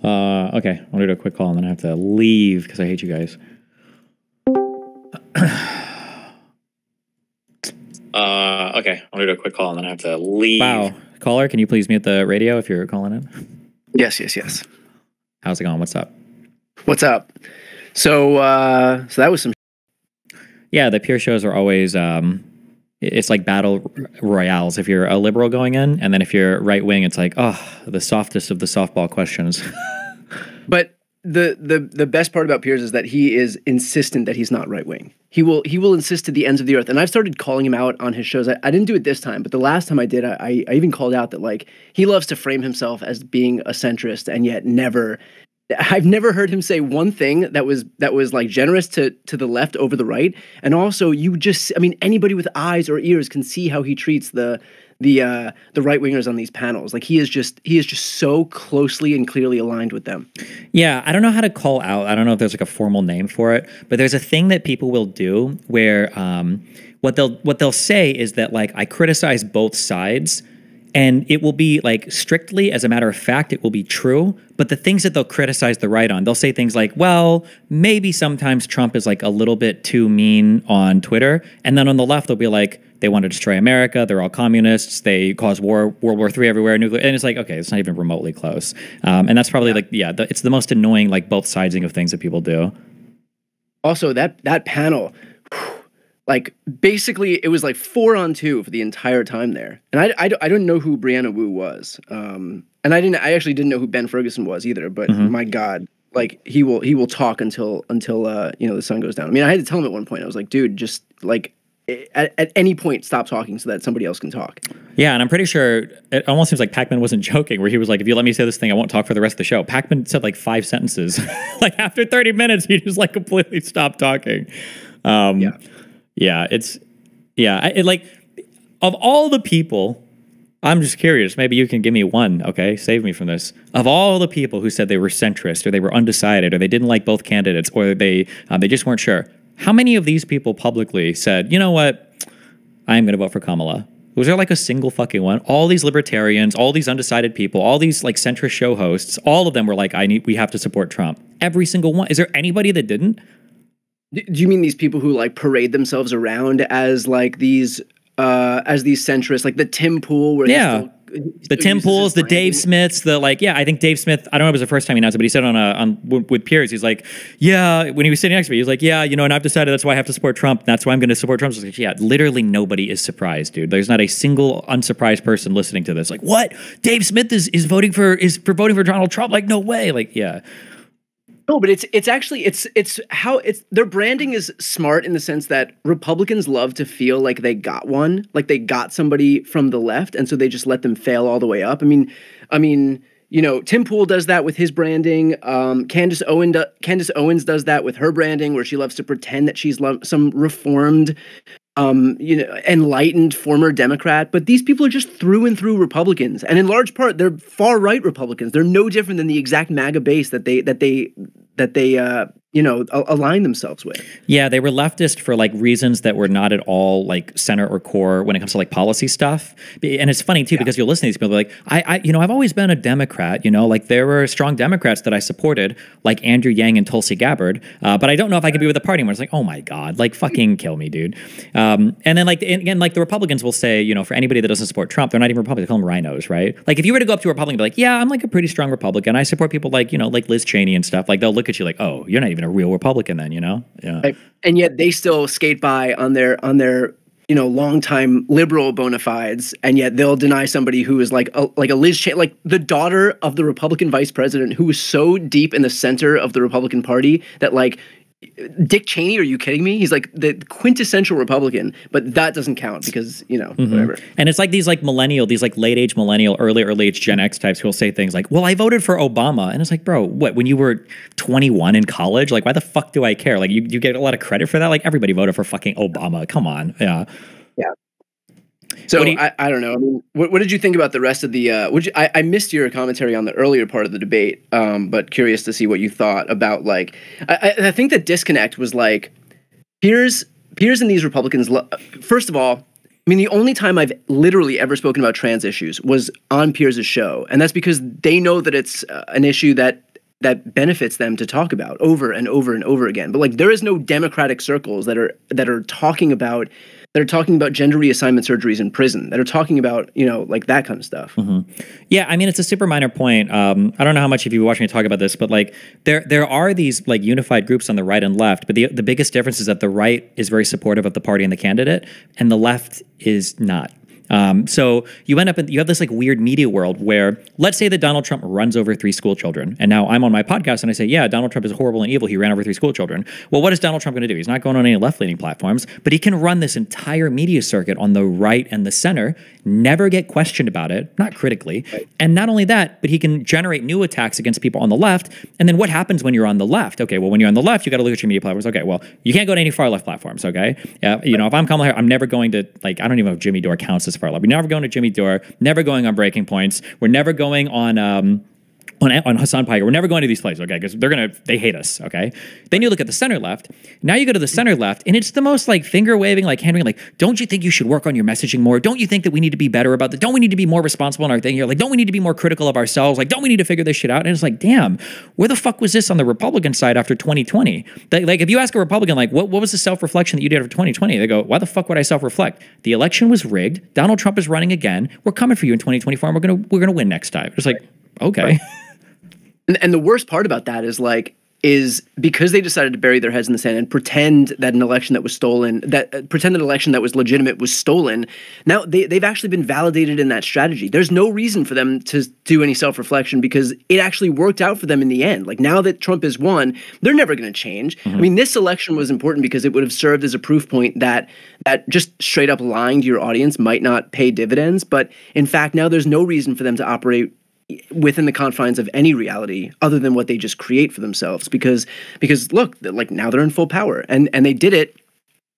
Okay, I'm gonna do a quick call and then I have to leave because I hate you guys. Okay, I'm gonna do a quick call and then I have to leave. Wow, caller, can you please mute the radio if you're calling in? Yes. How's it going? What's up? So that was some. Yeah, the Piers shows are always it's like battle royales. If you're a liberal going in, and then if you're right wing, it's like, oh, the softest of the softball questions. But the best part about Piers is that he is insistent that he's not right wing. He will insist to the ends of the earth. And I've started calling him out on his shows. I didn't do it this time, but the last time I did, I even called out that like he loves to frame himself as being a centrist, and yet I've never heard him say one thing that was like generous to the left over the right. And also anybody with eyes or ears can see how he treats the right wingers on these panels. Like he is just so closely and clearly aligned with them. Yeah, I don't know how to call out. I don't know if there's like a formal name for it, but there's a thing that people will do where what they'll say is that like I criticize both sides. And it will be like strictly, as a matter of fact, it will be true. But the things that they'll criticize the right on, they'll say things like, well, maybe sometimes Trump is like a little bit too mean on Twitter. And then on the left, they'll be like, they want to destroy America. They're all communists. They cause World War III everywhere. Nuclear. And it's like, okay, it's not even remotely close. And that's probably it's the most annoying, like both sidesing of things that people do. Also, that panel, like basically it was like 4-on-2 for the entire time there. And I don't know who Brianna Wu was. And I actually didn't know who Ben Ferguson was either, but my God, like he will talk until the sun goes down. I mean, I had to tell him at one point, I was like, dude, just like at any point stop talking so that somebody else can talk. Yeah, and I'm pretty sure it almost seems like Pacman wasn't joking, where he was like, if you let me say this thing, I won't talk for the rest of the show. Pacman said like 5 sentences. Like after 30 minutes, he just like completely stopped talking. Yeah, like of all the people, I'm just curious, maybe you can give me one, okay? Save me from this. Of all the people who said they were centrist or they were undecided or they didn't like both candidates or they just weren't sure, how many of these people publicly said, you know what, I'm going to vote for Kamala? Was there like a single fucking one? All these libertarians, all these undecided people, all these like centrist show hosts, all of them were like, we have to support Trump. Every single one. Is there anybody that didn't? Do you mean these people who like parade themselves around as like these centrists, like the Tim Pool, where the Tim Pools, the Dave Smiths, I think Dave Smith, I don't know if it was the first time he announced it, but he said with Piers, he's like, yeah, when he was sitting next to me, he was like, yeah, and I've decided that's why I have to support Trump. That's why I'm going to support Trump. So like, yeah, literally nobody is surprised, dude. There's not a single unsurprised person listening to this. Like, what? Dave Smith is voting for Donald Trump? Like, no way. Like, yeah. No, but it's actually their branding is smart in the sense that Republicans love to feel like they got one, like they got somebody from the left, and so they just let them fail all the way up. I mean, Tim Pool does that with his branding. Candace Owens does that with her branding, where she loves to pretend that she's some reformed, enlightened former Democrat. But these people are just through and through Republicans, and in large part, they're far right Republicans. They're no different than the exact MAGA base that they align themselves with. Yeah, they were leftist for like reasons that were not at all like center or core when it comes to like policy stuff. And it's funny too, because you'll listen to these people like, I've always been a Democrat, like there were strong Democrats that I supported, like Andrew Yang and Tulsi Gabbard, but I don't know if I could be with the party anymore. It's like, oh my God, like fucking kill me, dude. And then like, again, like the Republicans will say, for anybody that doesn't support Trump, they're not even Republicans, they call them rhinos, right? Like if you were to go up to a Republican and be like, yeah, I'm like a pretty strong Republican, I support people like, like Liz Cheney and stuff, like they'll look at you like, oh, you're not even a real Republican then, Yeah. Right. And yet they still skate by on their longtime liberal bona fides, and yet they'll deny somebody who is like a Liz Cheney, like the daughter of the Republican vice president, who is so deep in the center of the Republican Party that like Dick Cheney, are you kidding me? He's like the quintessential Republican, but that doesn't count because, whatever. And it's like these like late age millennial, early age Gen X types who will say things like, well, I voted for Obama. And it's like, bro, what, when you were 21 in college? Like, why the fuck do I care? Like, you get a lot of credit for that? Like, everybody voted for fucking Obama. Come on. Yeah. Yeah. So I don't know. I mean, what did you think about the rest of the? I missed your commentary on the earlier part of the debate, but curious to see what you thought about like. I think the disconnect was like Piers and these Republicans. First of all, I mean, the only time I've literally ever spoken about trans issues was on Piers' show, and that's because they know that it's an issue that that benefits them to talk about over and over and over again. But like, there is no Democratic circles that are talking about gender reassignment surgeries in prison, that are talking about, like that kind of stuff. Yeah, I mean, it's a super minor point. I don't know how much of you watch me talk about this, but like there are these like unified groups on the right and left, but the biggest difference is that the right is very supportive of the party and the candidate, and the left is not. So you have this like weird media world where, let's say that Donald Trump runs over 3 school children, and now I'm on my podcast and I say, yeah, Donald Trump is horrible and evil. He ran over 3 school children. Well, what is Donald Trump going to do? He's not going on any left-leaning platforms, but he can run this entire media circuit on the right and the center, never get questioned about it, not critically. Right. And not only that, but he can generate new attacks against people on the left. And then what happens when you're on the left? Okay, well, when you're on the left, you got to look at your media platforms. Okay, well, you can't go to any far left platforms. Okay, if I'm Kamala Harris, I'm never going to, like, I don't even know if Jimmy Dore counts as far left. We're never going to Jimmy Dore, never going on Breaking Points. We're never going on Hassan Piker. We're never going to these places, okay? Because they hate us, okay? Then you look at the center left. Now you go to the center left, and it's the most like finger waving, like hand waving, like, don't you think you should work on your messaging more? Don't you think that we need to be better about that? Don't we need to be more responsible in our thing here? Like, don't we need to be more critical of ourselves? Like, don't we need to figure this shit out? And it's like, damn, where the fuck was this on the Republican side after 2020? Like, if you ask a Republican, like, what was the self-reflection that you did after 2020? They go, why the fuck would I self-reflect? The election was rigged. Donald Trump is running again. We're coming for you in 2024, and we're gonna win next time. It's like, okay. Right. And the worst part about that is because they decided to bury their heads in the sand and pretend that an election that was stolen, pretend that an election that was legitimate was stolen. Now they've actually been validated in that strategy. There's no reason for them to do any self-reflection because it actually worked out for them in the end. Like, now that Trump has won, they're never going to change. I mean, this election was important because it would have served as a proof point that just straight up lying to your audience might not pay dividends. But in fact, now there's no reason for them to operate within the confines of any reality other than what they just create for themselves, because look, like, now they're in full power, and they did it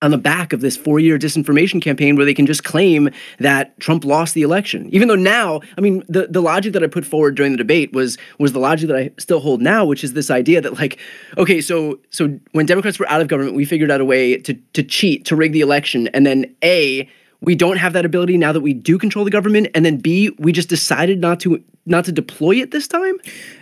on the back of this 4-year disinformation campaign where they can just claim that Trump lost the election, even though now, I mean, the logic that I put forward during the debate was the logic that I still hold now, which is this idea that, like, okay, so when Democrats were out of government, we figured out a way to cheat, to rig the election, and then A, we don't have that ability now that we do control the government, and then B, we just decided not to deploy it this time?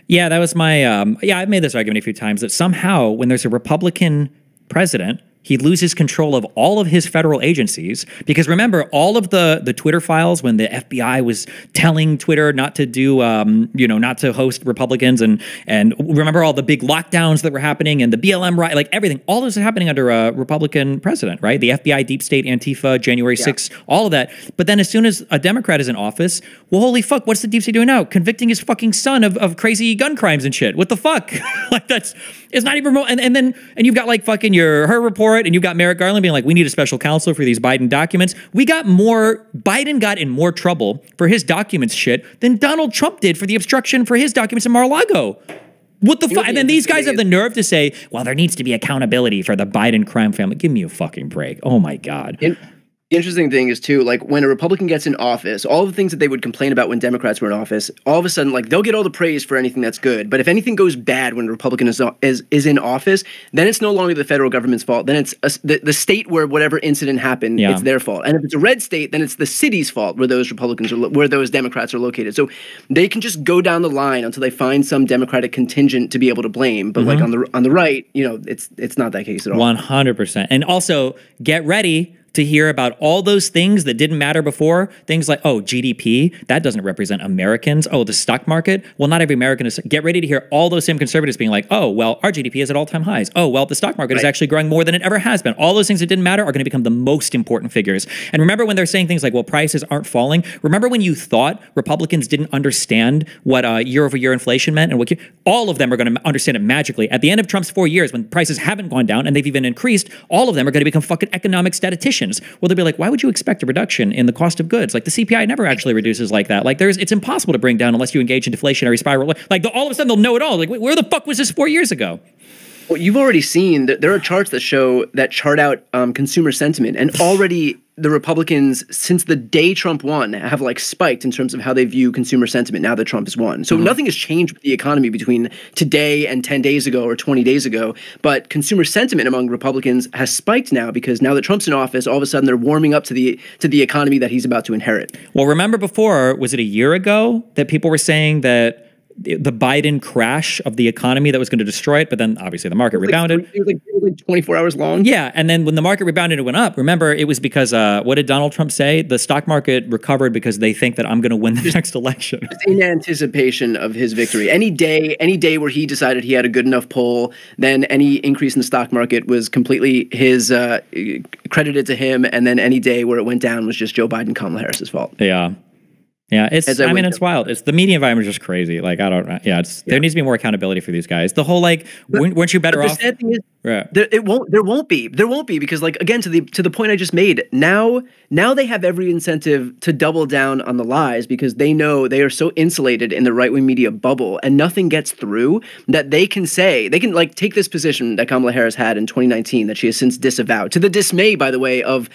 Yeah, that was my, I've made this argument a few times that somehow when there's a Republican president, he loses control of all of his federal agencies. Because remember, all of the Twitter files when the FBI was telling Twitter not to do, not to host Republicans, and remember all the big lockdowns that were happening and the BLM riot, like everything, all this is happening under a Republican president, right? The FBI, Deep State, Antifa, January 6th, all of that. But then as soon as a Democrat is in office, well, holy fuck, what's the Deep State doing now? Convicting his fucking son of crazy gun crimes and shit. What the fuck? Like, it's not even remote. And you've got like fucking her report, and you've got Merrick Garland being like, we need a special counsel for these Biden documents. Biden got in more trouble for his documents shit than Donald Trump did for the obstruction for his documents in Mar-a-Lago. What the fuck? And then these guys have the nerve to say, well, there needs to be accountability for the Biden crime family. Give me a fucking break. Oh my God. The interesting thing is, too, like, when a Republican gets in office, all the things that they would complain about when Democrats were in office, all of a sudden, like, they'll get all the praise for anything that's good. But if anything goes bad when a Republican is in office, then it's no longer the federal government's fault. Then it's the state where whatever incident happened, it's their fault. And if it's a red state, then it's the city's fault where those where those Democrats are located. So they can just go down the line until they find some Democratic contingent to be able to blame. But like on the right, it's not that case at all. 100%. And also, get ready to hear about all those things that didn't matter before. Things like, oh, GDP, that doesn't represent Americans. Oh, the stock market, well, not every American is. Get ready to hear all those same conservatives being like, oh, well, our GDP is at all-time highs. Oh, well, the stock market is actually growing more than it ever has been. All those things that didn't matter are going to become the most important figures. And remember when they're saying things like, well, prices aren't falling? Remember when you thought Republicans didn't understand what year-over-year inflation meant? And all of them are going to understand it magically. At the end of Trump's 4 years, when prices haven't gone down and they've even increased, all of them are going to become fucking economic statisticians. Well, they'll be like, why would you expect a reduction in the cost of goods? Like, the CPI never actually reduces like that. Like, it's impossible to bring down unless you engage in deflationary spiral. Like, all of a sudden they'll know it all. Like, where the fuck was this 4 years ago? Well, you've already seen that there are charts that chart out consumer sentiment, and already the Republicans, since the day Trump won, have like spiked in terms of how they view consumer sentiment now that Trump has won. So nothing has changed with the economy between today and 10 days ago or 20 days ago, but consumer sentiment among Republicans has spiked now because now that Trump's in office, all of a sudden they're warming up to the economy that he's about to inherit. Well, remember before, was it a year ago that people were saying that the Biden crash of the economy that was going to destroy it, but then obviously the market rebounded. It was like 24 hours long. Yeah, and then when the market rebounded and went up, remember, it was because, what did Donald Trump say? The stock market recovered because they think that I'm going to win the next election. Just in anticipation of his victory. Any day where he decided he had a good enough poll, then any increase in the stock market was completely his, credited to him, and then any day where it went down was just Joe Biden, Kamala Harris's fault. Yeah. Yeah, it's wild. It's the media environment is just crazy. Like, I don't know. Yeah, there needs to be more accountability for these guys. The whole weren't you better off? The sad thing is, there won't be because, like, again, to the point I just made, now they have every incentive to double down on the lies because they know they are so insulated in the right-wing media bubble and nothing gets through that they can like take this position that Kamala Harris had in 2019 that she has since disavowed, to the dismay, by the way, of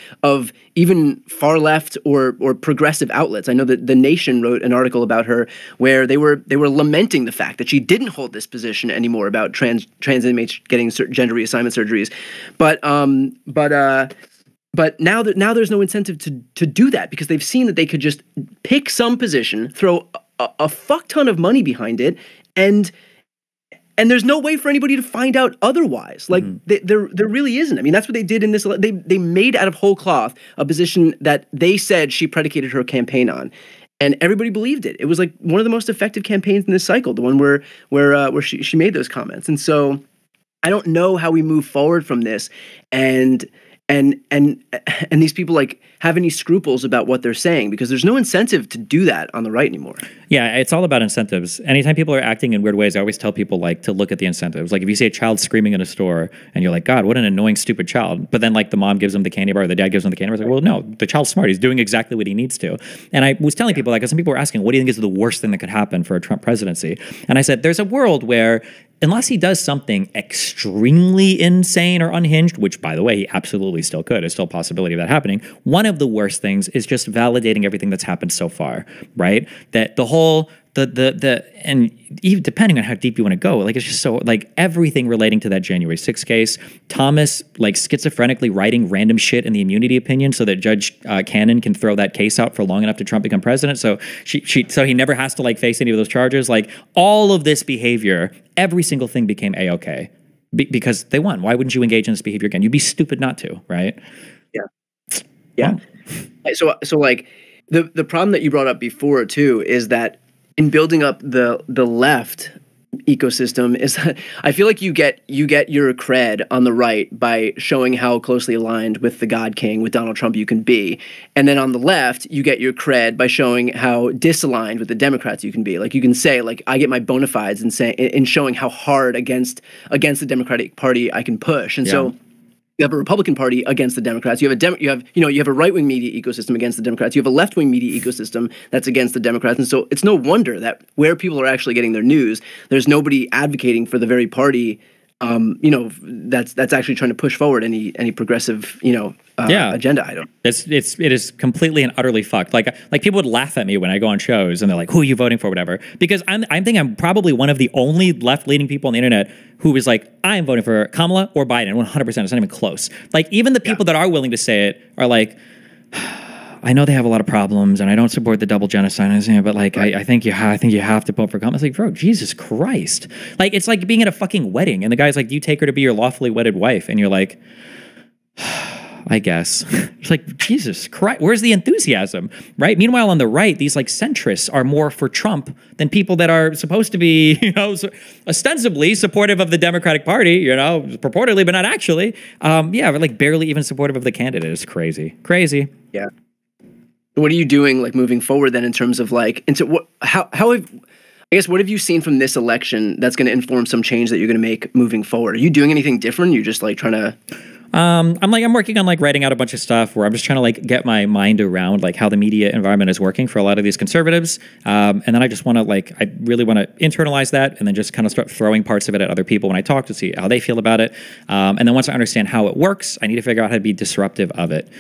even far left or progressive outlets. I know that The Nation wrote an article about her where they were lamenting the fact that she didn't hold this position anymore about trans inmates getting gender reassignment surgeries, but now there's no incentive to do that because they've seen that they could just pick some position, throw a fuck ton of money behind it, and there's no way for anybody to find out otherwise. Like, there really isn't. I mean, that's what they did in this. They made out of whole cloth a position that they said she predicated her campaign on, and everybody believed it. It was like one of the most effective campaigns in this cycle, the one where she made those comments. And so I don't know how we move forward from this, and these people like have any scruples about what they're saying because there's no incentive to do that on the right anymore. Yeah, it's all about incentives. Anytime people are acting in weird ways, I always tell people like to look at the incentives. Like if you see a child screaming in a store and you're like, God, what an annoying, stupid child. But then like the mom gives them the candy bar or the dad gives them the candy bar. It's like, well, no, the child's smart. He's doing exactly what he needs to. And I was telling people, like, some people were asking, what do you think is the worst thing that could happen for a Trump presidency? And I said, there's a world where unless he does something extremely insane or unhinged, which, by the way, he absolutely still could, there's still a possibility of that happening, one of the worst things is just validating everything that's happened so far, right? That the whole, and even depending on how deep you want to go, like, it's just so, like, everything relating to that January 6th case, Thomas, like, schizophrenically writing random shit in the immunity opinion so that Judge Cannon can throw that case out for long enough to Trump become president, so so he never has to, like, face any of those charges. Like, all of this behavior, every single thing became A-okay because they won. Why wouldn't you engage in this behavior again? You'd be stupid not to, right? Yeah. So like, the problem that you brought up before, too, is that in building up the left ecosystem is that I feel like you get your cred on the right by showing how closely aligned with the God King, with Donald Trump, you can be. And then on the left, you get your cred by showing how disaligned with the Democrats you can be. Like, you can say, like, I get my bona fides in showing how hard against the Democratic Party I can push. And so you have a Republican Party against the Democrats. You have a right-wing media ecosystem against the Democrats. You have a left-wing media ecosystem that's against the Democrats. And so it's no wonder that where people are actually getting their news, there's nobody advocating for the very party, that's actually trying to push forward any progressive, agenda item. It is completely and utterly fucked. Like people would laugh at me when I go on shows and they're like, "Who are you voting for?" Whatever. Because I think I'm probably one of the only left-leaning people on the internet who is like, I am voting for Kamala or Biden 100%. It's not even close. Like, even the people that are willing to say it are like, I know they have a lot of problems, and I don't support the double genocide, but like, right. I think you have to vote for Kamala. It's like, bro, Jesus Christ! Like, it's like being at a fucking wedding, and the guy's like, "Do you take her to be your lawfully wedded wife?" And you're like, I guess. It's like, Jesus Christ, where's the enthusiasm, right? Meanwhile, on the right, these like centrists are more for Trump than people that are supposed to be, ostensibly supportive of the Democratic Party, purportedly, but not actually. But like barely even supportive of the candidate. It's crazy. Yeah. What are you doing, like, moving forward then in terms of like, what have you seen from this election that's going to inform some change that you're going to make moving forward? Are you doing anything different? You're just like trying to... I'm working on like writing out a bunch of stuff where I'm just trying to like get my mind around like how the media environment is working for a lot of these conservatives. And then I just want to I really want to internalize that and then just kind of start throwing parts of it at other people when I talk to see how they feel about it. And then once I understand how it works, I need to figure out how to be disruptive of it.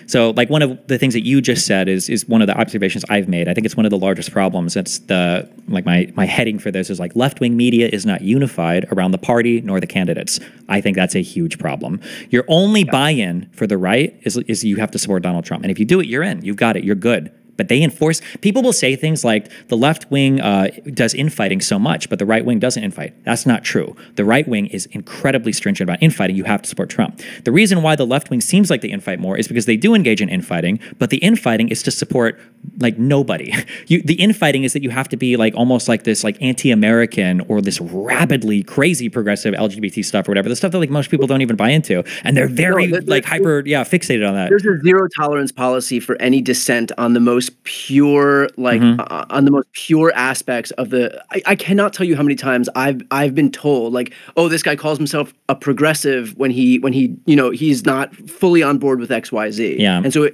So like one of the things that you just said is one of the observations I've made. I think it's one of the largest problems. It's my heading for this is like left-wing media is not unified around the party nor the candidates. I think that's a huge problem. Your only buy-in for the right is you have to support Donald Trump. And if you do it, you're in. You've got it. You're good. but they enforce. People will say things like the left wing does infighting so much, but the right wing doesn't infight. That's not true. The right wing is incredibly stringent about infighting. You have to support Trump. The reason why the left wing seems like they infight more is because they do engage in infighting, but the infighting is to support like nobody. The infighting is that you have to be like almost like this like anti-American or this rabidly crazy progressive LGBT stuff or whatever, the stuff that like most people don't even buy into, and they're very fixated on that. There's a zero tolerance policy for any dissent on the most pure on the most pure aspects of the. I cannot tell you how many times I've been told like, oh, this guy calls himself a progressive when he he's not fully on board with XYZ. Yeah, and so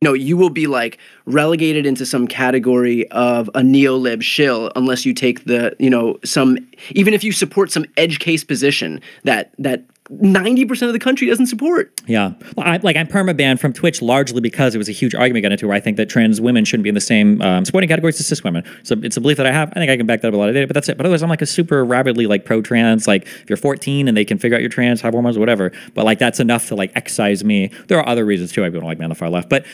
you will be like relegated into some category of a neo-lib shill unless you take even if you support some edge case position that 90% of the country doesn't support. Yeah. I'm perma-banned from Twitch largely because it was a huge argument got into where I think that trans women shouldn't be in the same supporting categories as cis women. So it's a belief that I have. I think I can back that up a lot of data, but that's it. But otherwise, I'm like a super rabidly like pro-trans. Like if you're 14 and they can figure out you're trans, have hormones, whatever. But like that's enough to like excise me. There are other reasons too. I don't like me on the far left. But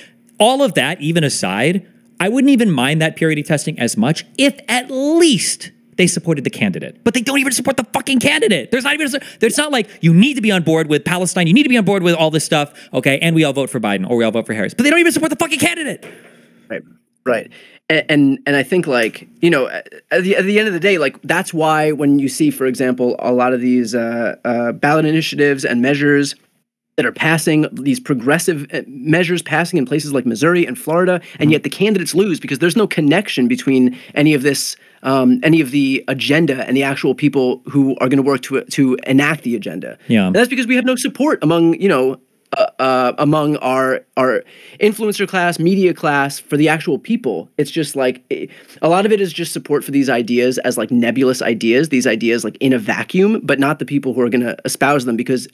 all of that, even aside, I wouldn't even mind that purity testing as much if at least they supported the candidate. But they don't even support the fucking candidate. There's not like you need to be on board with Palestine, you need to be on board with all this stuff, okay, and we all vote for Biden or we all vote for Harris. But they don't even support the fucking candidate. Right. And I think like, at the end of the day, like that's why when you see, for example, a lot of these ballot initiatives and measures that are passing, these progressive measures passing in places like Missouri and Florida, and yet the candidates lose because there's no connection between any of this, any of the agenda and the actual people who are going to work to enact the agenda. Yeah, and that's because we have no support among among our influencer class, media class for the actual people. It's just like a lot of it is just support for these ideas as like nebulous ideas, these ideas like in a vacuum, but not the people who are going to espouse them because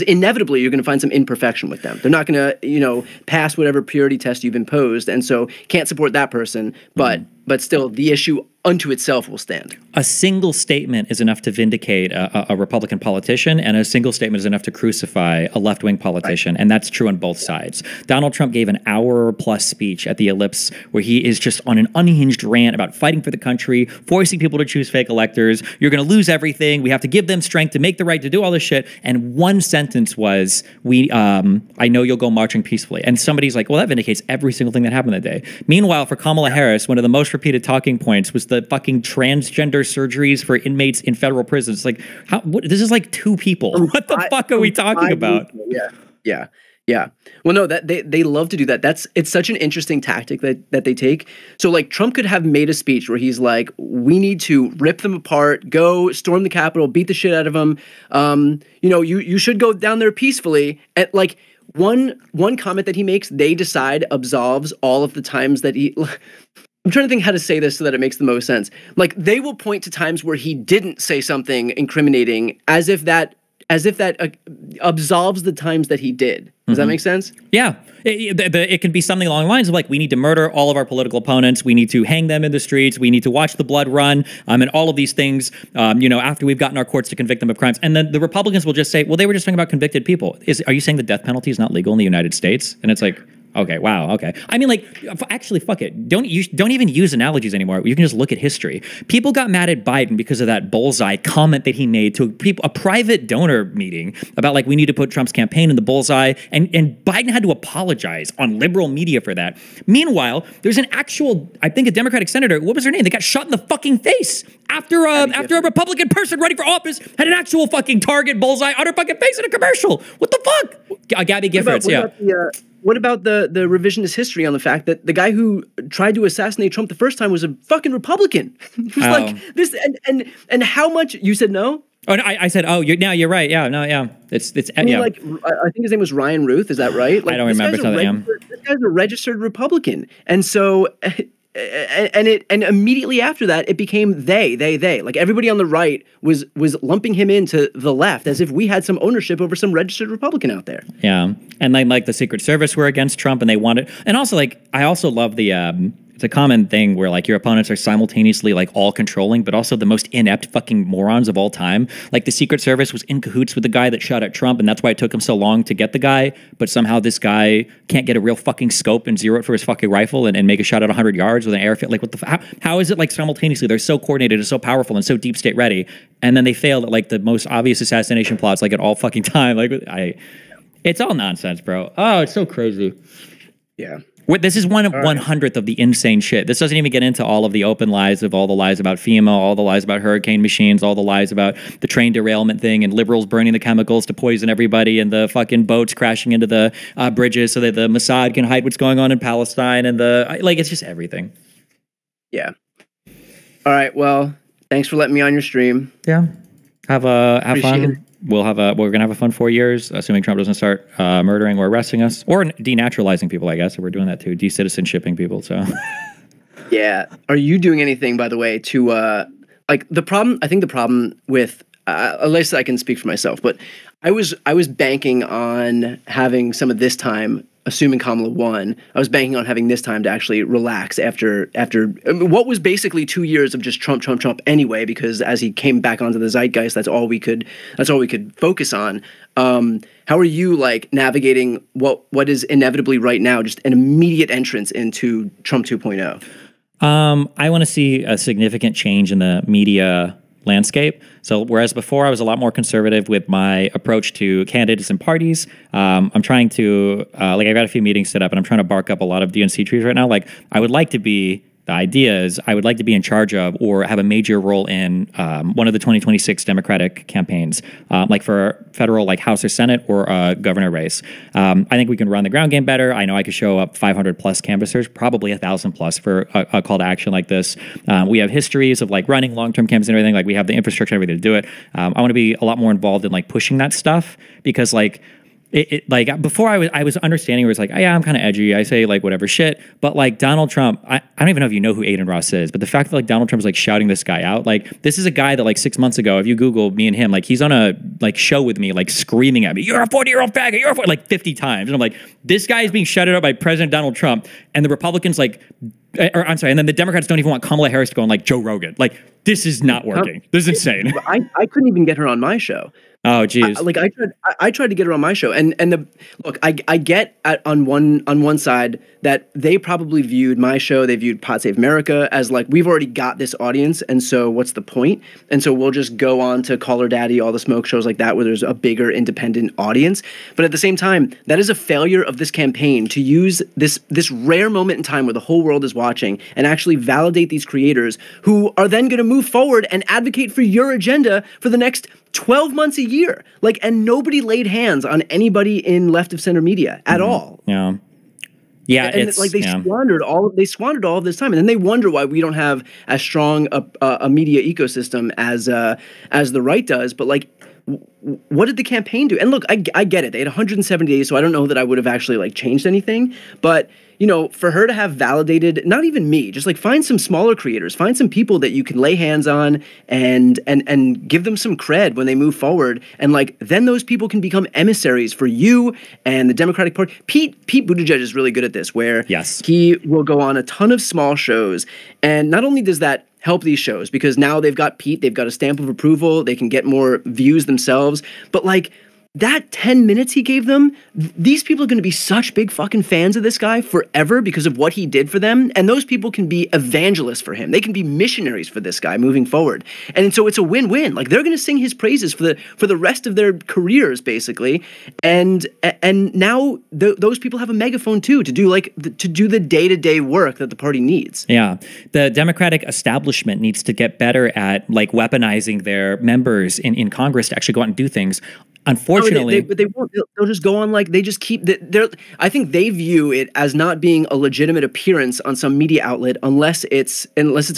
inevitably you're going to find some imperfection with them. They're not going to, pass whatever purity test you've imposed, and so can't support that person, but still the issue unto itself will stand. A single statement is enough to vindicate a Republican politician, and a single statement is enough to crucify a left-wing politician, and that's true on both sides. Donald Trump gave an hour-plus speech at the Ellipse where he is just on an unhinged rant about fighting for the country, forcing people to choose fake electors. You're going to lose everything. We have to give them strength to make the right to do all this shit. And one sentence was, I know you'll go marching peacefully. And somebody's like, well, that vindicates every single thing that happened that day. Meanwhile, for Kamala Harris, one of the most repeated talking points was the fucking transgender surgeries for inmates in federal prisons. Like, this is like two people. What the fuck are we talking about? Yeah. Well, no, that they love to do that. It's such an interesting tactic that they take. So like Trump could have made a speech where he's like, we need to rip them apart, go storm the Capitol, beat the shit out of them. You should go down there peacefully. And like one comment that he makes, they decide absolves all of the times that he. I'm trying to think how to say this so that it makes the most sense. Like they will point to times where he didn't say something incriminating as if that absolves the times that he did. Does that make sense? Yeah. It can be something along the lines of like, we need to murder all of our political opponents. We need to hang them in the streets. We need to watch the blood run. And all of these things, after we've gotten our courts to convict them of crimes. And then the Republicans will just say, well, they were just talking about convicted people. Are you saying the death penalty is not legal in the United States? And it's like, okay, wow, okay. I mean, like, actually, fuck it. Don't even use analogies anymore. You can just look at history. People got mad at Biden because of that bullseye comment that he made to a private donor meeting about, like, we need to put Trump's campaign in the bullseye, and Biden had to apologize on liberal media for that. Meanwhile, there's an actual, I think, a Democratic senator, what was her name? They got shot in the fucking face after a Republican person running for office had an actual fucking target bullseye on her fucking face in a commercial. What the fuck? Gabby Giffords, What about the revisionist history on the fact that the guy who tried to assassinate Trump the first time was a fucking Republican? It was like this, and how much you said no? Oh, no, I said, you're right. Yeah, no, yeah. It's I mean, like, I think his name was Ryan Ruth. Is that right? Like, I don't remember. This guy's a registered Republican, and so. And immediately after that, it became they. Like everybody on the right was lumping him into the left as if we had some ownership over some registered Republican out there. Yeah, and then like the Secret Service were against Trump, and they wanted, and also like I also love the it's a common thing where like your opponents are simultaneously like all controlling, but also the most inept fucking morons of all time. Like the Secret Service was in cahoots with the guy that shot at Trump, and that's why it took him so long to get the guy. But somehow this guy can't get a real fucking scope and zero it for his fucking rifle and make a shot at 100 yards with an airfield. Like what the how is it like simultaneously they're so coordinated and so powerful and so deep state ready, and then they failed at like the most obvious assassination plots like at all fucking time. Like it's all nonsense, bro. Oh, it's so crazy. Yeah. This is one 100th of the insane shit. This doesn't even get into all of the open lies of all the lies about FEMA, all the lies about hurricane machines, all the lies about the train derailment thing and liberals burning the chemicals to poison everybody and the fucking boats crashing into the bridges so that the Mossad can hide what's going on in Palestine and it's just everything. Yeah. All right. Well, thanks for letting me on your stream. Yeah. Have fun. We're gonna have a fun 4 years, assuming Trump doesn't start murdering or arresting us, or denaturalizing people. I guess if we're doing that too, decitizenshipping people. So, yeah. Are you doing anything, by the way, to like the problem? I think the problem with at least I can speak for myself, but I was banking on having some of this time. Assuming Kamala won, I was banking on having this time to actually relax after what was basically 2 years of just Trump anyway, because as he came back onto the zeitgeist, that's all we could focus on. How are you like navigating what is inevitably right now just an immediate entrance into Trump 2.0? I want to see a significant change in the media landscape. So whereas before I was a lot more conservative with my approach to candidates and parties, I'm trying to, I've got a few meetings set up and I'm trying to bark up a lot of DNC trees right now. Like I would like to be, the idea is I would like to be in charge of or have a major role in one of the 2026 Democratic campaigns, like for federal, like House or Senate or governor race. I think we can run the ground game better. I know I could show up 500 plus canvassers, probably 1,000 plus for a call to action like this. We have histories of like running long-term campaigns and everything. Like we have the infrastructure and everything to do it. I want to be a lot more involved in like pushing that stuff because like, like before I was understanding where it's like, oh, yeah, I'm kind of edgy. I say like whatever shit. But like Donald Trump, I don't even know if you know who Aiden Ross is, but the fact that like Donald Trump is like shouting this guy out, like this is a guy that like 6 months ago, if you Google me and him, like he's on a like show with me, like screaming at me, you're a 40-year-old faggot, you're a 40, like 50 times. And I'm like, this guy is being shouted out by President Donald Trump. And the Republicans like, or I'm sorry, and then the Democrats don't even want Kamala Harris to go on like Joe Rogan. Like this is not working. This is insane. I couldn't even get her on my show. Oh geez. I tried to get her on my show, and I get on one side that they probably viewed my show, they viewed Pod Save America as like we've already got this audience, and so what's the point? And so we'll just go on to Call Her Daddy, all the smoke shows like that, where there's a bigger independent audience. But at the same time, that is a failure of this campaign to use this rare moment in time where the whole world is watching and actually validate these creators who are then going to move forward and advocate for your agenda for the next 12 months a year. Like, and nobody laid hands on anybody in left of center media at all. Yeah. Yeah. And it's like they squandered all of this time. And then they wonder why we don't have as strong a media ecosystem as the right does. But like, what did the campaign do? And look, I get it. They had 170 days, so I don't know that I would have actually like changed anything. But you know, for her to have validated, not even me, just like find some smaller creators, find some people that you can lay hands on and give them some cred when they move forward. And like, then those people can become emissaries for you and the Democratic Party. Pete Buttigieg is really good at this, where he will go on a ton of small shows. And not only does that help these shows, because now they've got Pete, they've got a stamp of approval, they can get more views themselves, but like, that 10 minutes he gave them, these people are going to be such big fucking fans of this guy forever because of what he did for them. And those people can be evangelists for him. They can be missionaries for this guy moving forward. And so it's a win-win. Like they're going to sing his praises for the rest of their careers, basically. And now those people have a megaphone too to do the day-to-day work that the party needs. Yeah. The Democratic establishment needs to get better at like weaponizing their members in Congress to actually go out and do things. Unfortunately, but they won't. They'll just go on like they just keep. I think they view it as not being a legitimate appearance on some media outlet unless it's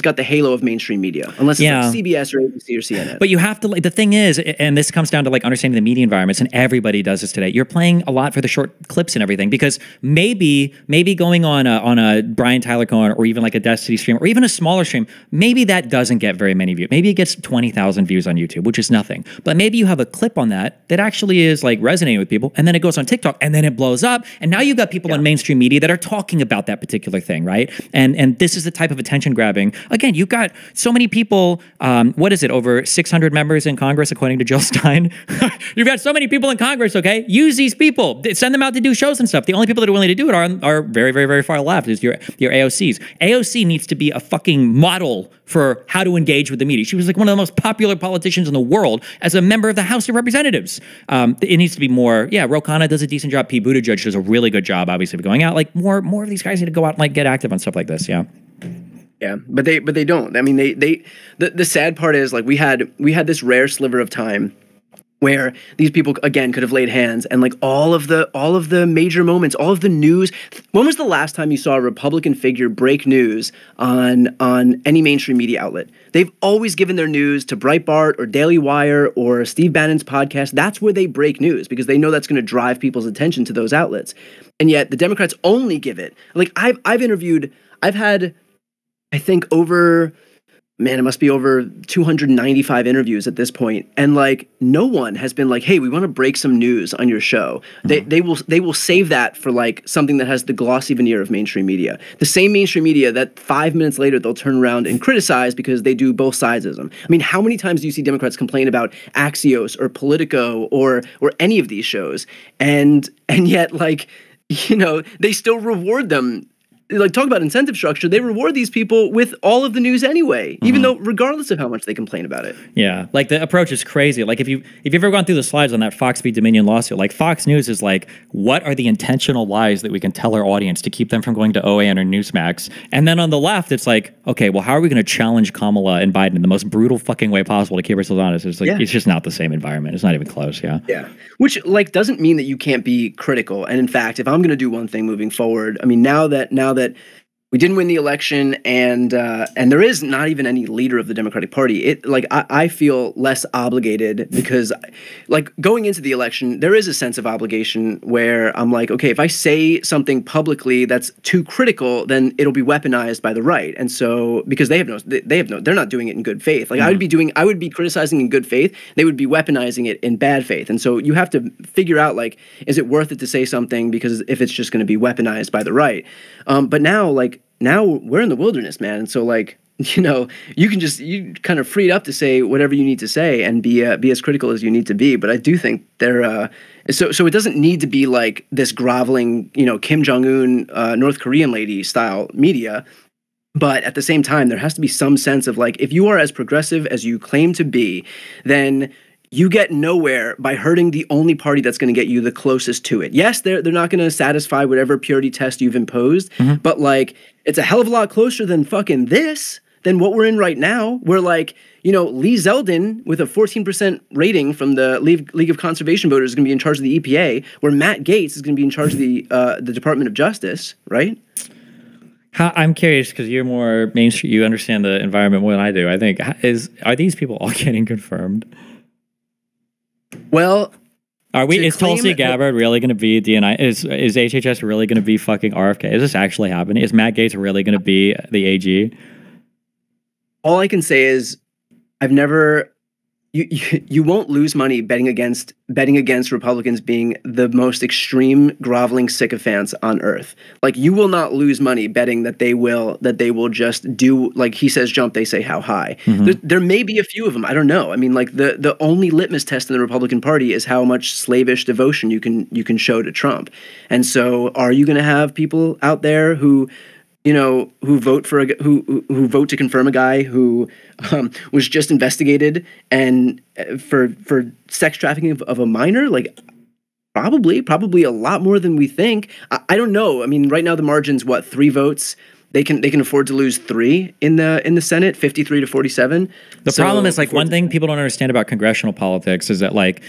got the halo of mainstream media, unless it's like CBS or ABC or CNN. But you have to. Like, the thing is, and this comes down to like understanding the media environments, and everybody does this today. You're playing a lot for the short clips and everything because maybe going on a Brian Tyler Cohen or even like a Destiny stream or even a smaller stream, maybe that doesn't get very many views. Maybe it gets 20,000 views on YouTube, which is nothing. But maybe you have a clip on that it actually is like resonating with people. And then it goes on TikTok and then it blows up. And now you've got people in mainstream media that are talking about that particular thing, right? And this is the type of attention grabbing. Again, you've got so many people, what is it, over 600 members in Congress, according to Jill Stein? You've got so many people in Congress, okay? Use these people. Send them out to do shows and stuff. The only people that are willing to do it are very, very, very far left, is your AOCs. AOC needs to be a fucking model for how to engage with the media. She was like one of the most popular politicians in the world as a member of the House of Representatives. It needs to be more, Ro Khanna does a decent job. Pete Buttigieg does a really good job, obviously, of going out. Like more of these guys need to go out and like get active on stuff like this, Yeah, but they don't. I mean, the sad part is, like, we had this rare sliver of time where these people again could have laid hands, and like all of the major moments, all of the news. When was the last time you saw a Republican figure break news on any mainstream media outlet? They've always given their news to Breitbart or Daily Wire or Steve Bannon's podcast. That's where they break news, because they know that's going to drive people's attention to those outlets. And yet the Democrats only give it. Like I've had, I think, it must be over 295 interviews at this point. And like, no one has been like, hey, we want to break some news on your show. They will save that for like something that has the glossy veneer of mainstream media. The same mainstream media that 5 minutes later they'll turn around and criticize because they do both sides of them. I mean, how many times do you see Democrats complain about Axios or Politico or any of these shows? And yet, like, they still reward them. Like, talk about incentive structure. They reward these people with all of the news anyway, even though regardless of how much they complain about it. Yeah, like the approach is crazy. Like if you've ever gone through the slides on that Fox v. Dominion lawsuit, like Fox News is like, what are the intentional lies that we can tell our audience to keep them from going to OAN or Newsmax? And then on the left, it's like, okay, well, how are we going to challenge Kamala and Biden in the most brutal fucking way possible to keep ourselves honest? It's like, It's just not the same environment. It's not even close. Yeah. Which like doesn't mean that you can't be critical. And in fact, if I'm going to do one thing moving forward, I mean, now that we didn't win the election, and there is not even any leader of the Democratic Party. I feel less obligated because, like, going into the election, there is a sense of obligation where I'm like, okay, if I say something publicly that's too critical, then it'll be weaponized by the right, and so because they're not doing it in good faith. Like I would be criticizing in good faith. They would be weaponizing it in bad faith, and so you have to figure out, like, is it worth it to say something because if it's just going to be weaponized by the right. But now we're in the wilderness, man. And so, like, you kind of freed up to say whatever you need to say and be as critical as you need to be. But I do think so it doesn't need to be like this groveling, Kim Jong-un, North Korean lady style media. But at the same time, there has to be some sense of, like, if you are as progressive as you claim to be, then you get nowhere by hurting the only party that's going to get you the closest to it. Yes, they're not going to satisfy whatever purity test you've imposed, but, like, it's a hell of a lot closer than than what we're in right now. Where, like, Lee Zeldin with a 14% rating from the League of Conservation Voters is going to be in charge of the EPA, where Matt Gaetz is going to be in charge of the Department of Justice, right? I'm curious because you're more mainstream. You understand the environment more than I do. I think are these people all getting confirmed? Well, is Tulsi Gabbard really going to be DNI? Is HHS really going to be fucking RFK? Is this actually happening? Is Matt Gaetz really going to be the AG? All I can say is I've never. You won't lose money betting against Republicans being the most extreme groveling sycophants on earth. Like, you will not lose money betting that they will just do, like he says jump, they say how high. There may be a few of them. I don't know. I mean, like, the only litmus test in the Republican Party is how much slavish devotion you can show to Trump. And so, are you going to have people out there who vote to confirm a guy who was just investigated and for sex trafficking of a minor? Like, probably a lot more than we think. I don't know. I mean, right now the margin's 3 votes. They can afford to lose 3 in the Senate, 53 to 47. The problem is, like, one thing people don't understand about congressional politics is that, like,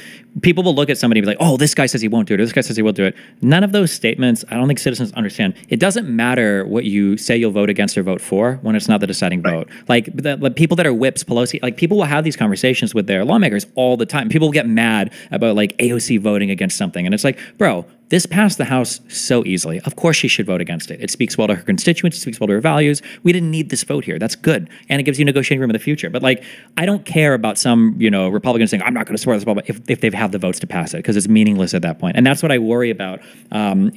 people will look at somebody and be like, oh, this guy says he won't do it, or this guy says he will do it. None of those statements, I don't think citizens understand. It doesn't matter what you say you'll vote against or vote for when it's not the deciding vote. Like, the people that are whips, Pelosi, like, people will have these conversations with their lawmakers all the time. People get mad about, like, AOC voting against something. And it's like, bro, this passed the House so easily. Of course she should vote against it. It speaks well to her constituents. It speaks well to her values. We didn't need this vote here. That's good. And it gives you negotiating room in the future. But like, I don't care about some, Republicans saying, I'm not going to support this, blah, blah, if they have the votes to pass it, because it's meaningless at that point. And that's what I worry about,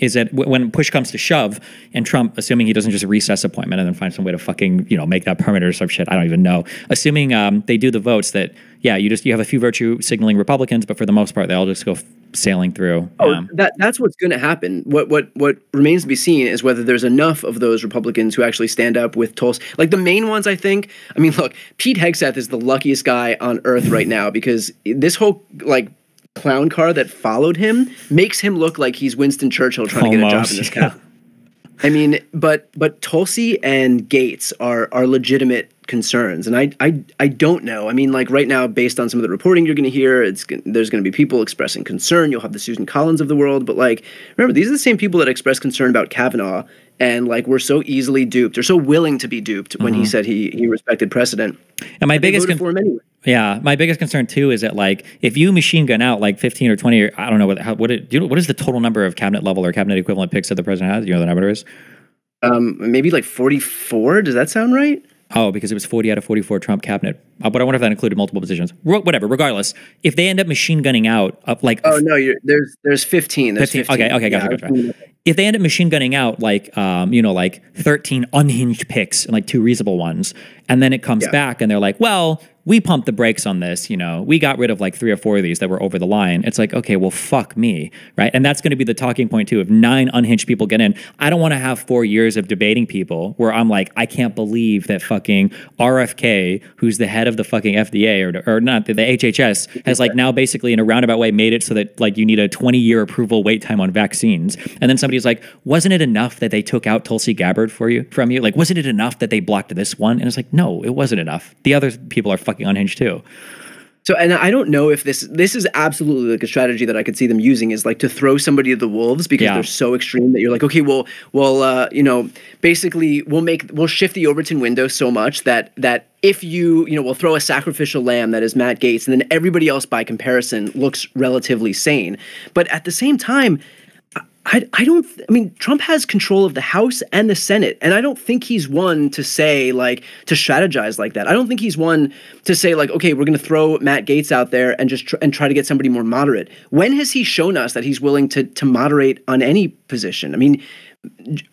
is that when push comes to shove, and Trump, assuming he doesn't just recess appointment and then find some way to fucking, make that permanent or some shit, I don't even know. Assuming they do the votes that, yeah, you have a few virtue signaling Republicans, but for the most part, they all just go sailing through. That's what's going to happen. What remains to be seen is whether there's enough of those Republicans who actually stand up with Tulsi. Like the main ones, I think. I mean, look, Pete Hegseth is the luckiest guy on earth right now, because this whole clown car that followed him makes him look like he's Winston Churchill trying to get a job in this cabinet. I mean, but Tulsi and Gates are legitimate concerns, and I don't know. I mean, like right now, based on some of the reporting you're going to hear, there's going to be people expressing concern. You'll have the Susan Collins of the world, but like, remember, these are the same people that express concern about Kavanaugh, and like were so easily duped, or so willing to be duped when he said he respected precedent. And my biggest for him anyway. Yeah, my biggest concern too is that like if you machine gun out like 15 or 20, or I don't know what is the total number of cabinet level or cabinet equivalent picks that the president has? Do you know the number is? Maybe like 44. Does that sound right? Oh, because it was 40 out of 44 Trump cabinet. But I wonder if that included multiple positions. Whatever. Regardless, if they end up machine gunning out like, oh no, there's 15. There's 15. Okay, gotcha. If they end up machine gunning out like 13 unhinged picks and like 2 reasonable ones, and then it comes back and they're like, well, we pumped the brakes on this, we got rid of like 3 or 4 of these that were over the line. It's like, okay, well, fuck me, right? And that's going to be the talking point too. If 9 unhinged people get in, I don't want to have 4 years of debating people where I'm like, I can't believe that fucking RFK, who's the head of the fucking FDA or not, the HHS, has like now basically in a roundabout way made it so that like you need a 20-year approval wait time on vaccines. And then somebody's like, wasn't it enough that they took out Tulsi Gabbard from you? Like, wasn't it enough that they blocked this one? And it's like, no, it wasn't enough. The other people are fucking unhinged too. So, and I don't know if this is absolutely like a strategy that I could see them using, is like to throw somebody to the wolves because they're so extreme that you're like, okay, well, basically we'll shift the Overton window so much that if we'll throw a sacrificial lamb that is Matt Gaetz, and then everybody else by comparison looks relatively sane. But at the same time, Trump has control of the House and the Senate, and I don't think he's one to say, like, to strategize like that. I don't think he's one to say, like, okay, we're going to throw Matt Gaetz out there and just try to get somebody more moderate. When has he shown us that he's willing to moderate on any position? I mean,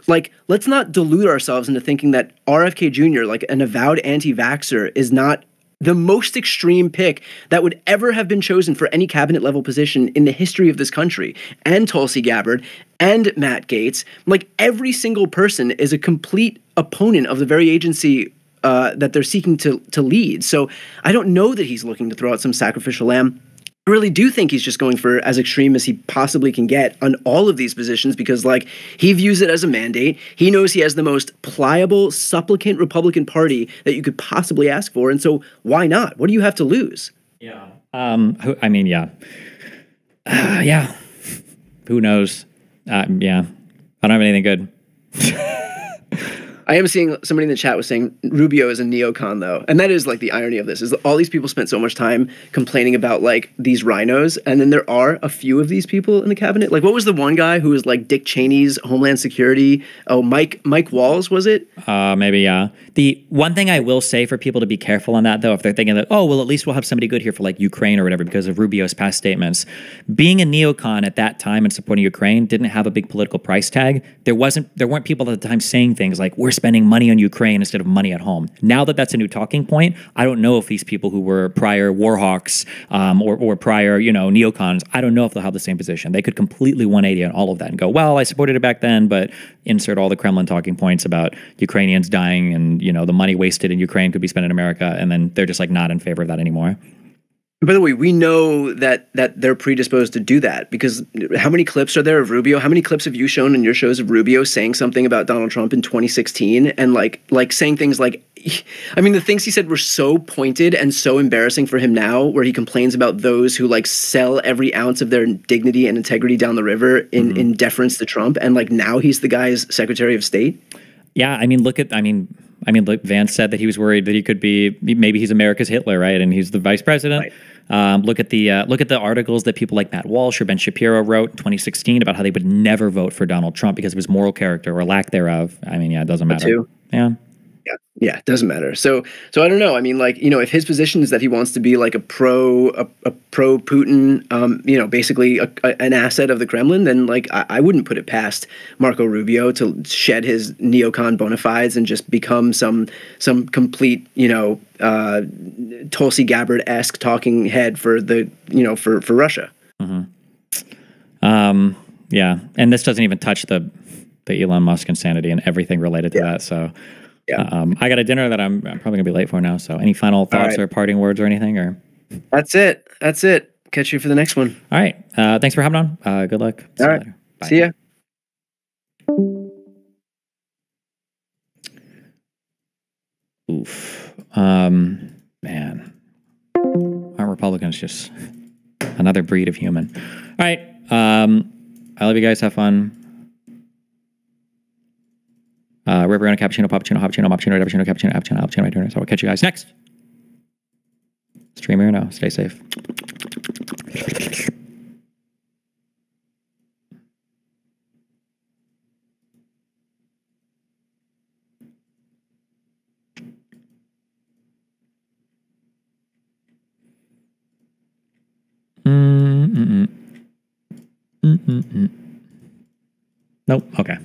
like, let's not delude ourselves into thinking that RFK Jr., like an avowed anti-vaxxer, is not the most extreme pick that would ever have been chosen for any cabinet level position in the history of this country. And Tulsi Gabbard and Matt Gaetz, like every single person is a complete opponent of the very agency that they're seeking to lead. So I don't know that he's looking to throw out some sacrificial lamb. I really do think he's just going for as extreme as he possibly can get on all of these positions, because like he views it as a mandate. He knows he has the most pliable, supplicant Republican Party that you could possibly ask for. And so why not? What do you have to lose? Yeah. Yeah. Who knows? Yeah. I don't have anything good. I am seeing somebody in the chat was saying Rubio is a neocon, though. And that is like the irony of this, is all these people spent so much time complaining about like these rhinos. And then there are a few of these people in the cabinet. Like, what was the one guy who was like Dick Cheney's Homeland Security? Oh, Mike Walls, was it? Maybe, yeah. The one thing I will say for people to be careful on that, though, if they're thinking that, oh, well, at least we'll have somebody good here for like Ukraine or whatever because of Rubio's past statements. Being a neocon at that time and supporting Ukraine didn't have a big political price tag. There weren't people at the time saying things like, we're spending money on Ukraine instead of money at home. Now that that's a new talking point, I don't know if these people who were prior war hawks or prior, neocons, I don't know if they'll have the same position. They could completely 180 on all of that and go, well, I supported it back then, but insert all the Kremlin talking points about Ukrainians dying and, the money wasted in Ukraine could be spent in America. And then they're just like not in favor of that anymore. By the way, we know that they're predisposed to do that, because how many clips are there of Rubio? How many clips have you shown in your shows of Rubio saying something about Donald Trump in 2016 and like saying things like, I mean, the things he said were so pointed and so embarrassing for him now, where he complains about those who like sell every ounce of their dignity and integrity down the river in deference to Trump. And like now he's the guy's Secretary of State. Yeah, I mean, look, Vance said that he was worried that he could be, maybe he's America's Hitler, right? And he's the vice president. Right. Look at the articles that people like Matt Walsh or Ben Shapiro wrote in 2016 about how they would never vote for Donald Trump because of his moral character or lack thereur. I mean, yeah, it doesn't matter. Yeah. Yeah, it doesn't matter. So I don't know. I mean, like, if his position is that he wants to be like a pro Putin, basically an asset of the Kremlin, then like I wouldn't put it past Marco Rubio to shed his neocon bona fides and just become some complete, Tulsi Gabbard-esque talking head for the for Russia. Mm-hmm. Yeah, and this doesn't even touch the Elon Musk insanity and everything related to that. So. Yeah. I got a dinner that I'm probably gonna be late for now. So, any final thoughts or parting words or anything? Or that's it. Catch you for the next one. All right. Thanks for having on. Good luck. See you later. Bye. See ya. Oof. Man, aren't Republicans just another breed of human? All right. I love you guys. Have fun. River and cappuccino, cappuccino, cappuccino. So I'll catch you guys next. Stream here now. Stay safe. Nope. Okay.